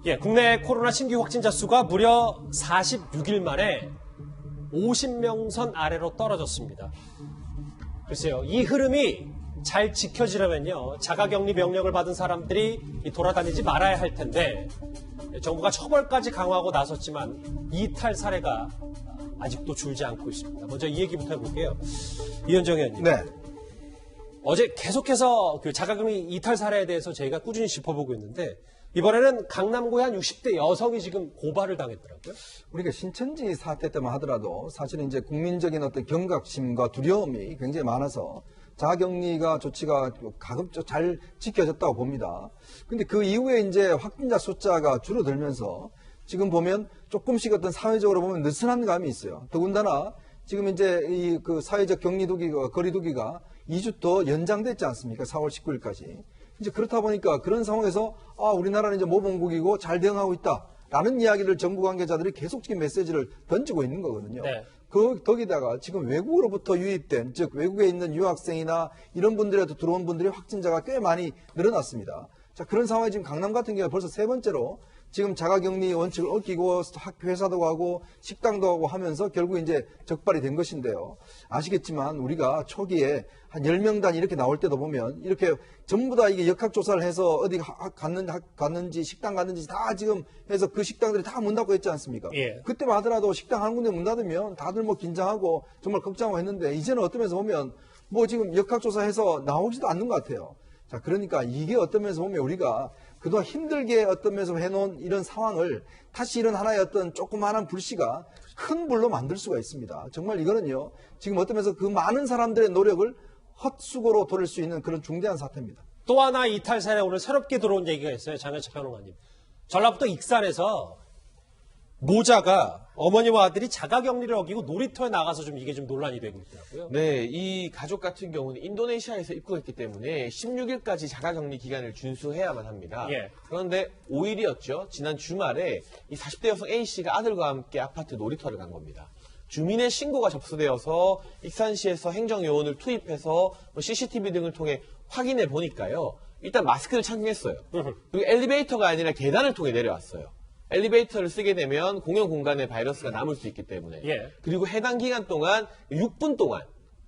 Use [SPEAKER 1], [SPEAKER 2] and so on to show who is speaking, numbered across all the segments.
[SPEAKER 1] 예, 국내 코로나 신규 확진자 수가 무려 46일 만에 50명 선 아래로 떨어졌습니다. 글쎄요, 이 흐름이 잘 지켜지려면요, 자가격리 명령을 받은 사람들이 돌아다니지 말아야 할 텐데, 정부가 처벌까지 강화하고 나섰지만 이탈 사례가 아직도 줄지 않고 있습니다. 먼저 이 얘기부터 해볼게요. 이현정 의원님.
[SPEAKER 2] 네.
[SPEAKER 1] 어제 계속해서 그 자가격리 이탈 사례에 대해서 저희가 꾸준히 짚어보고 있는데, 이번에는 강남구의 한 60대 여성이 지금 고발을 당했더라고요.
[SPEAKER 2] 우리가 신천지 사태 때만 하더라도 사실은 이제 국민적인 어떤 경각심과 두려움이 굉장히 많아서 자가격리가 조치가 가급적 잘 지켜졌다고 봅니다. 근데 그 이후에 이제 확진자 숫자가 줄어들면서 지금 보면 조금씩 어떤 사회적으로 보면 느슨한 감이 있어요. 더군다나 지금 이제 이 그 사회적 격리두기가, 거리두기가 2주 더 연장됐지 않습니까? 4월 19일까지. 이제 그렇다 보니까 그런 상황에서 우리나라는 이제 모범국이고 잘 대응하고 있다라는 이야기를 정부 관계자들이 계속적인 메시지를 던지고 있는 거거든요.
[SPEAKER 1] 네.
[SPEAKER 2] 거기다가 지금 외국으로부터 유입된, 즉 외국에 있는 유학생이나 이런 분들에도 들어온 분들이 확진자가 꽤 많이 늘어났습니다. 자, 그런 상황에 지금 강남 같은 경우에 벌써 세 번째로 지금 자가격리 원칙을 어기고 회사도 가고 식당도 가고 하면서 결국 이제 적발이 된 것인데요. 아시겠지만 우리가 초기에 한 10명단 이렇게 나올 때도 보면 이렇게 전부 다 이게 역학조사를 해서 어디 갔는지 식당 갔는지 다 지금 해서 그 식당들이 다 문 닫고 있지 않습니까?
[SPEAKER 1] 예.
[SPEAKER 2] 그때만 하더라도 식당 한 군데 문 닫으면 다들 뭐 긴장하고 정말 걱정하고 했는데 이제는 어떤 면에서 보면 뭐 지금 역학조사해서 나오지도 않는 것 같아요. 자, 그러니까 이게 어떤 면에서 보면 우리가 그동안 힘들게 어떤 면에서 해놓은 이런 상황을 다시 이런 하나의 어떤 조그마한 불씨가 큰 불로 만들 수가 있습니다. 정말 이거는요, 지금 어떤 면에서 그 많은 사람들의 노력을 헛수고로 돌릴 수 있는 그런 중대한 사태입니다.
[SPEAKER 1] 또 하나 이탈 사례 오늘 새롭게 들어온 얘기가 있어요. 장현철 평론가님. 전라북도 익산에서 모자가 어머니와 아들이 자가격리를 어기고 놀이터에 나가서 좀 이게 좀 논란이 되고 있더라고요.
[SPEAKER 3] 네, 이 가족 같은 경우는 인도네시아에서 입국했기 때문에 16일까지 자가격리 기간을 준수해야만 합니다.
[SPEAKER 1] 예.
[SPEAKER 3] 그런데 5일이었죠. 지난 주말에 이 40대 여성 A씨가 아들과 함께 아파트 놀이터를 간 겁니다. 주민의 신고가 접수되어서 익산시에서 행정요원을 투입해서 CCTV 등을 통해 확인해 보니까요. 일단 마스크를 착용했어요. 그리고 엘리베이터가 아니라 계단을 통해 내려왔어요. 엘리베이터를 쓰게 되면 공용 공간에 바이러스가 남을 수 있기 때문에.
[SPEAKER 1] 예.
[SPEAKER 3] 그리고 해당 기간 동안 6분 동안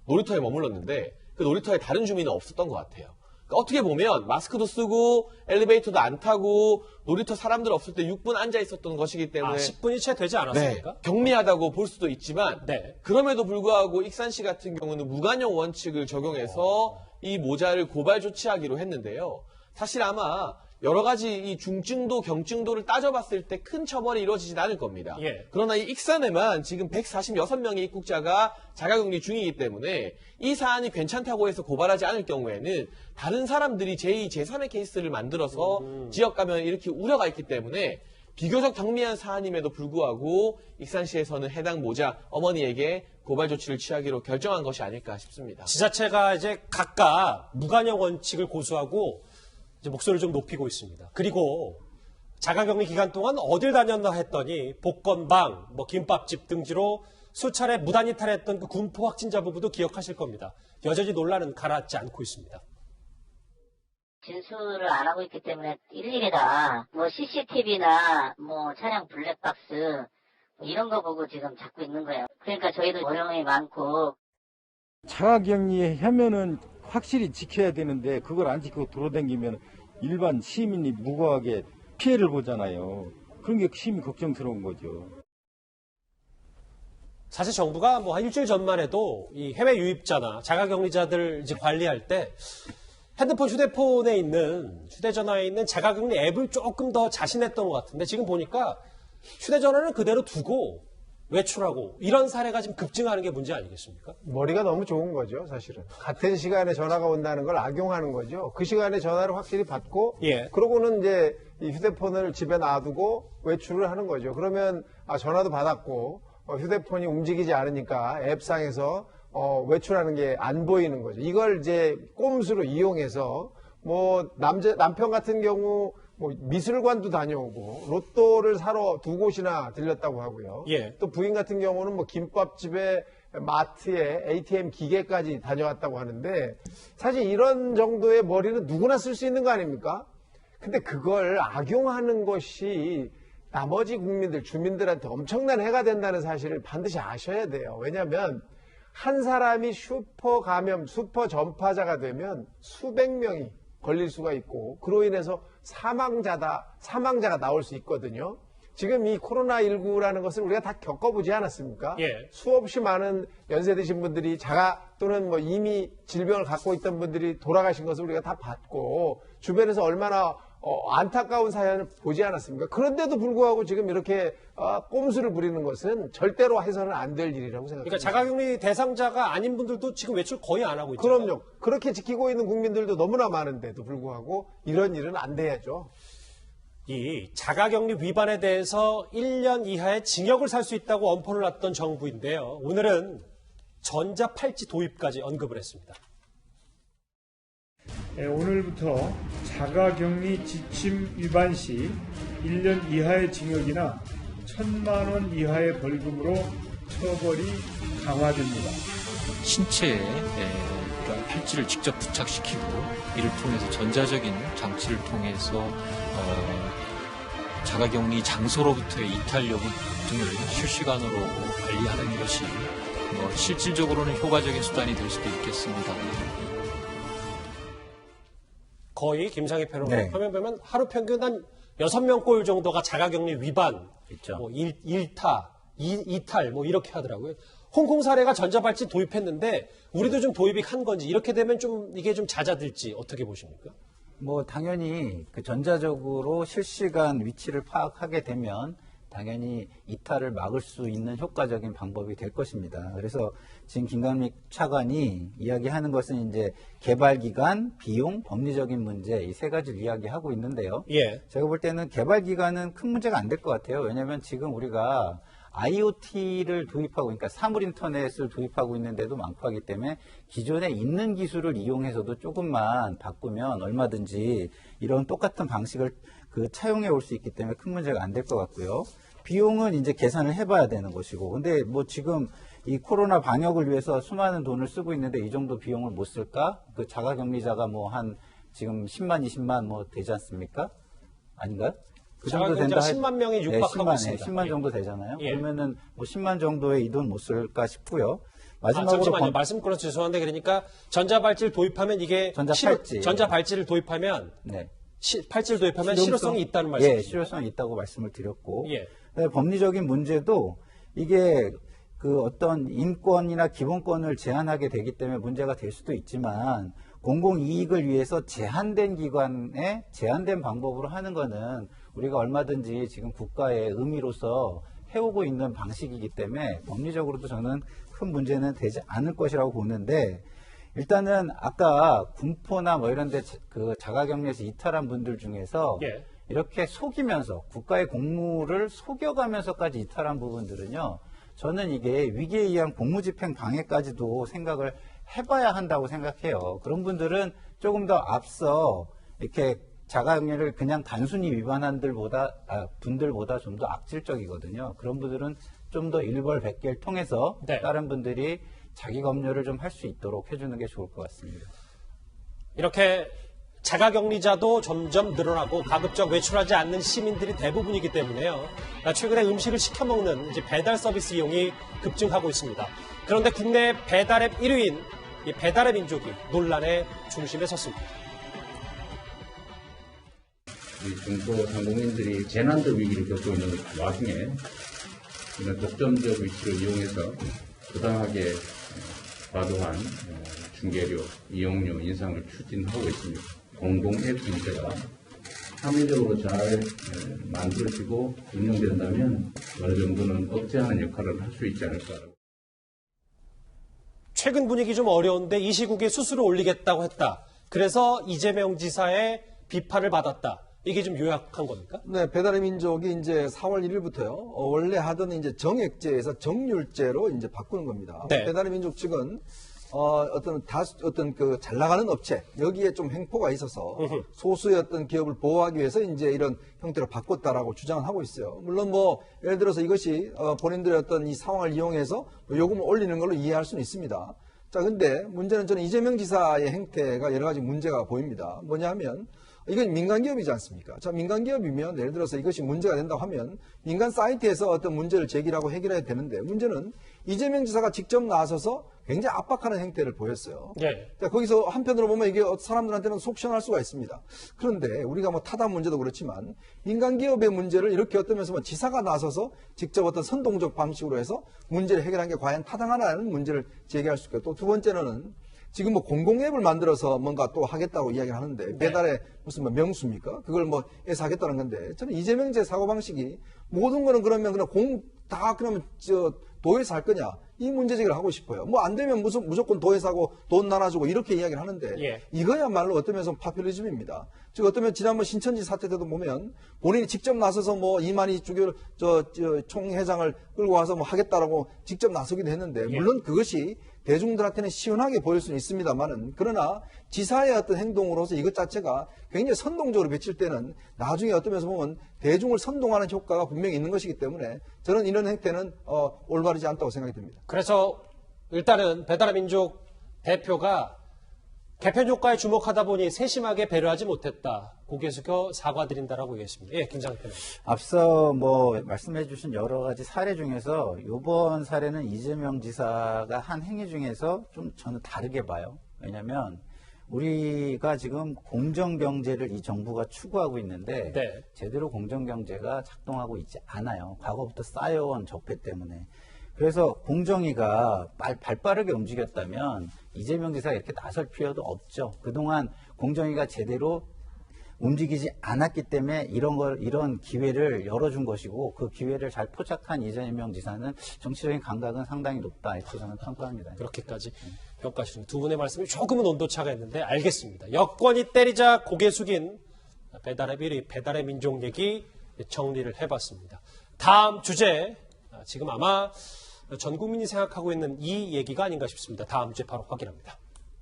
[SPEAKER 3] 놀이터에 머물렀는데 그 놀이터에 다른 주민은 없었던 것 같아요. 그러니까 어떻게 보면 마스크도 쓰고 엘리베이터도 안 타고 놀이터 사람들 없을 때 6분 앉아 있었던 것이기 때문에
[SPEAKER 1] 10분이 채 되지 않았습니까?
[SPEAKER 3] 네, 경미하다고 볼 수도 있지만
[SPEAKER 1] 네.
[SPEAKER 3] 그럼에도 불구하고 익산시 같은 경우는 무관용 원칙을 적용해서 이 모자를 고발 조치하기로 했는데요. 사실 아마 여러 가지 이 중증도, 경증도를 따져봤을 때 큰 처벌이 이루어지진 않을 겁니다.
[SPEAKER 1] 예.
[SPEAKER 3] 그러나 이 익산에만 지금 146명의 입국자가 자가격리 중이기 때문에 이 사안이 괜찮다고 해서 고발하지 않을 경우에는 다른 사람들이 제2, 제3의 케이스를 만들어서 지역 감염을 일으킬 우려가 있기 때문에 비교적 경미한 사안임에도 불구하고 익산시에서는 해당 모자 어머니에게 고발 조치를 취하기로 결정한 것이 아닐까 싶습니다.
[SPEAKER 1] 지자체가 이제 각각 무관용 원칙을 고수하고 이제 목소리를 좀 높이고 있습니다. 그리고 자가격리 기간 동안 어딜 다녔나 했더니 복권방, 김밥집 등지로 수차례 무단 이탈했던 그 군포 확진자 부부도 기억하실 겁니다. 여전히 논란은 가라앉지 않고 있습니다.
[SPEAKER 4] 진술을 안 하고 있기 때문에 일일이다. CCTV나 차량 블랙박스 이런 거 보고 지금 잡고 있는 거예요. 그러니까 저희도 어려움이 많고.
[SPEAKER 5] 자가격리 하면은 확실히 지켜야 되는데 그걸 안 지키고 돌아다니면 일반 시민이 무고하게 피해를 보잖아요. 그런 게 심히 걱정스러운 거죠.
[SPEAKER 1] 사실 정부가 한 일주일 전만 해도 이 해외 유입자나 자가격리자들 이제 관리할 때 휴대폰에 있는 휴대전화에 있는 자가격리 앱을 조금 더 자신했던 것 같은데 지금 보니까 휴대전화를 그대로 두고 외출하고 이런 사례가 지금 급증하는 게 문제 아니겠습니까?
[SPEAKER 6] 머리가 너무 좋은 거죠, 사실은. 같은 시간에 전화가 온다는 걸 악용하는 거죠. 그 시간에 전화를 확실히 받고,
[SPEAKER 1] 예.
[SPEAKER 6] 그러고는 이제 이 휴대폰을 집에 놔두고 외출을 하는 거죠. 그러면 전화도 받았고 휴대폰이 움직이지 않으니까 앱상에서 외출하는 게 안 보이는 거죠. 이걸 이제 꼼수로 이용해서 남편 같은 경우 미술관도 다녀오고 로또를 사러 2곳이나 들렸다고 하고요.
[SPEAKER 1] 예.
[SPEAKER 6] 또 부인 같은 경우는 김밥집에 마트에 ATM 기계까지 다녀왔다고 하는데 사실 이런 정도의 머리는 누구나 쓸 수 있는 거 아닙니까? 근데 그걸 악용하는 것이 나머지 국민들, 주민들한테 엄청난 해가 된다는 사실을 반드시 아셔야 돼요. 왜냐하면 한 사람이 슈퍼 감염, 슈퍼 전파자가 되면 수백 명이 걸릴 수가 있고 그로 인해서 사망자가 나올 수 있거든요. 지금 이 코로나19라는 것을 우리가 다 겪어보지 않았습니까?
[SPEAKER 1] 예.
[SPEAKER 6] 수없이 많은 연세 드신 분들이 또는 뭐 이미 질병을 갖고 있던 분들이 돌아가신 것을 우리가 다 봤고 주변에서 얼마나 안타까운 사연을 보지 않았습니까? 그런데도 불구하고 지금 이렇게 꼼수를 부리는 것은 절대로 해서는 안 될 일이라고 생각합니다.
[SPEAKER 1] 그러니까 자가격리 대상자가 아닌 분들도 지금 외출 거의 안 하고 있죠.
[SPEAKER 6] 그럼요. 그렇게 지키고 있는 국민들도 너무나 많은데도 불구하고 이런 일은 안 돼야죠.
[SPEAKER 1] 이 자가격리 위반에 대해서 1년 이하의 징역을 살 수 있다고 엄포를 놨던 정부인데요. 오늘은 전자팔찌 도입까지 언급을 했습니다.
[SPEAKER 7] 오늘부터 자가격리 지침 위반 시 1년 이하의 징역이나 1,000만 원 이하의 벌금으로 처벌이 강화됩니다.
[SPEAKER 8] 신체에 팔찌를 직접 부착시키고 이를 통해서 전자적인 장치를 통해서 자가격리 장소로부터의 이탈 여부 등을 실시간으로 관리하는 것이 실질적으로는 효과적인 수단이 될 수도 있겠습니다.
[SPEAKER 1] 거의 김상희 패널
[SPEAKER 5] 네.
[SPEAKER 1] 화면 보면 하루 평균 한 6명꼴 정도가 자가격리 위반,
[SPEAKER 5] 있죠.
[SPEAKER 1] 뭐 일타, 이탈 뭐 이렇게 하더라고요. 홍콩 사례가 전자발찌 도입했는데 우리도 좀 도입이 한 건지 이렇게 되면 좀 이게 좀 잦아들지 어떻게 보십니까?
[SPEAKER 9] 뭐 당연히 그 전자적으로 실시간 위치를 파악하게 되면 당연히 이탈을 막을 수 있는 효과적인 방법이 될 것입니다. 그래서 지금 김강립 차관이 이야기하는 것은 이제 개발 기간, 비용, 법리적인 문제 이 세 가지를 이야기하고 있는데요.
[SPEAKER 1] 예.
[SPEAKER 9] 제가 볼 때는 개발 기간은 큰 문제가 안 될 것 같아요. 왜냐하면 지금 우리가 IoT를 도입하고, 그러니까 사물 인터넷을 도입하고 있는 데도 많고 하기 때문에 기존에 있는 기술을 이용해서도 조금만 바꾸면 얼마든지 이런 똑같은 방식을 차용해 올 수 있기 때문에 큰 문제가 안 될 것 같고요. 비용은 이제 계산을 해봐야 되는 것이고, 근데 뭐 지금 이 코로나 방역을 위해서 수많은 돈을 쓰고 있는데 이 정도 비용을 못 쓸까? 그 자가격리자가 뭐 한 지금 10만, 20만 뭐 되지 않습니까? 아닌가요? 그 정도 된다.
[SPEAKER 1] 10만 명이 육박하고 있습니다.
[SPEAKER 9] 10만 정도 되잖아요.
[SPEAKER 1] 예.
[SPEAKER 9] 그러면은 뭐 10만 정도의 이 돈 못 쓸까 싶고요. 마지막으로
[SPEAKER 1] 잠시만요. 말씀 끊어서 죄송한데 그러니까 전자발찌를 도입하면 이게
[SPEAKER 9] 전자팔찌.
[SPEAKER 1] 전자발찌를 도입하면
[SPEAKER 9] 네.
[SPEAKER 1] 팔찌를 도입하면 실효성이 있다는 말씀이시죠?
[SPEAKER 9] 예, 실효성이 있다고 말씀을 드렸고
[SPEAKER 1] 예.
[SPEAKER 9] 법리적인 문제도 이게 그 어떤 인권이나 기본권을 제한하게 되기 때문에 문제가 될 수도 있지만 공공이익을 위해서 제한된 기관에 제한된 방법으로 하는 거는 우리가 얼마든지 지금 국가의 의미로서 해오고 있는 방식이기 때문에 법리적으로도 저는 큰 문제는 되지 않을 것이라고 보는데 일단은 아까 군포나 뭐 이런 데 그 자가격리에서 이탈한 분들 중에서
[SPEAKER 1] 예.
[SPEAKER 9] 이렇게 속이면서 국가의 공무를 속여가면서까지 이탈한 부분들은요. 저는 이게 위기에 의한 공무집행 방해까지도 생각을 해봐야 한다고 생각해요. 그런 분들은 조금 더 앞서 이렇게 자가격리를 그냥 단순히 위반한 분들보다 좀 더 악질적이거든요. 그런 분들은 좀 더 일벌백계를 통해서
[SPEAKER 1] 네.
[SPEAKER 9] 다른 분들이 자기 검열을 좀 할 수 있도록 해주는 게 좋을 것 같습니다.
[SPEAKER 1] 이렇게 자가격리자도 점점 늘어나고 가급적 외출하지 않는 시민들이 대부분이기 때문에요. 최근에 음식을 시켜 먹는 이제 배달 서비스 이용이 급증하고 있습니다. 그런데 국내 배달앱 1위인 이 배달의 민족이 논란의 중심에 섰습니다.
[SPEAKER 10] 우리 중소 상공인들이 재난적 위기를 겪고 있는 와중에 이런 독점적 위치를 이용해서 부당하게 과도한 중개료, 이용료 인상을 추진하고 있습니다. 공공 앱 문제가 합리적으로 잘 만들어지고 운영된다면 어느 정도는 억제하는 역할을 할 수 있지 않을까라고.
[SPEAKER 1] 최근 분위기 좀 어려운데 이 시국에 수수료 올리겠다고 했다. 그래서 이재명 지사의 비판을 받았다. 이게 좀 요약한 겁니까?
[SPEAKER 2] 네, 배달의 민족이 이제 4월 1일부터요. 원래 하던 이제 정액제에서 정률제로 이제 바꾸는 겁니다.
[SPEAKER 1] 네.
[SPEAKER 2] 배달의 민족 측은 어떤 그 잘 나가는 업체 여기에 좀 횡포가 있어서 소수의 어떤 기업을 보호하기 위해서 이제 이런 형태로 바꿨다라고 주장을 하고 있어요. 물론 뭐 예를 들어서 이것이 본인들의 어떤 이 상황을 이용해서 요금을 올리는 걸로 이해할 수는 있습니다. 자, 근데 문제는 저는 이재명 지사의 행태가 여러 가지 문제가 보입니다. 뭐냐 하면 이건 민간 기업이지 않습니까? 자, 민간 기업이면 예를 들어서 이것이 문제가 된다고 하면 민간 사이트에서 어떤 문제를 제기하고 해결해야 되는데 문제는 이재명 지사가 직접 나서서 굉장히 압박하는 행태를 보였어요.
[SPEAKER 1] 예.
[SPEAKER 2] 자, 거기서 한편으로 보면 이게 사람들한테는 속 시원할 수가 있습니다. 그런데 우리가 뭐 타다 문제도 그렇지만 민간 기업의 문제를 이렇게 어떤 면에서 지사가 나서서 직접 어떤 선동적 방식으로 해서 문제를 해결한 게 과연 타당하냐는 문제를 제기할 수 있고 또 두 번째는 지금 뭐 공공앱을 만들어서 뭔가 또 하겠다고 이야기를 하는데 배달의 무슨 뭐 명수입니까? 그걸 뭐 해서 하겠다는 건데 저는 이재명 제 사고방식이 모든 거는 그러면 다 그러면 도에서 할 거냐? 이 문제제기를 하고 싶어요. 뭐 안 되면 무조건 도에서 하고 돈 나눠주고 이렇게 이야기를 하는데
[SPEAKER 1] 예.
[SPEAKER 2] 이거야말로 어떤 면에서 파퓰리즘입니다. 즉 어쩌면 지난번 신천지 사태 때도 보면 본인이 직접 나서서 뭐 이만희 주교 총회장을 끌고 와서 뭐 하겠다라고 직접 나서기도 했는데 물론 그것이 대중들한테는 시원하게 보일 수는 있습니다만은 그러나 지사의 어떤 행동으로서 이것 자체가 굉장히 선동적으로 비칠 때는 나중에 어떤 면에서 보면 대중을 선동하는 효과가 분명히 있는 것이기 때문에 저는 이런 행태는 올바르지 않다고 생각이 듭니다.
[SPEAKER 1] 그래서 일단은 배달의 민족 대표가 개편 효과에 주목하다 보니 세심하게 배려하지 못했다. 고개 숙여 사과드린다라고 얘기했습니다. 예, 김장현 의원.
[SPEAKER 9] 앞서 뭐 말씀해 주신 여러 가지 사례 중에서 이번 사례는 이재명 지사가 한 행위 중에서 좀 저는 다르게 봐요. 왜냐하면 우리가 지금 공정경제를 이 정부가 추구하고 있는데
[SPEAKER 1] 네.
[SPEAKER 9] 제대로 공정경제가 작동하고 있지 않아요. 과거부터 쌓여온 적폐 때문에. 그래서 공정위가 발빠르게 움직였다면 이재명 지사가 이렇게 나설 필요도 없죠. 그동안 공정위가 제대로 움직이지 않았기 때문에 이런 기회를 열어준 것이고 그 기회를 잘 포착한 이재명 지사는 정치적인 감각은 상당히 높다 이렇게 저는 평가합니다.
[SPEAKER 1] 그렇게까지 평가하시는 두 분의 말씀이 조금은 온도차가 있는데 알겠습니다. 여권이 때리자 고개 숙인 배달의 비리, 배달의 민족 얘기 정리를 해봤습니다. 다음 주제 지금 아마 전 국민이 생각하고 있는 이 얘기가 아닌가 싶습니다. 다음 주에 바로 확인합니다.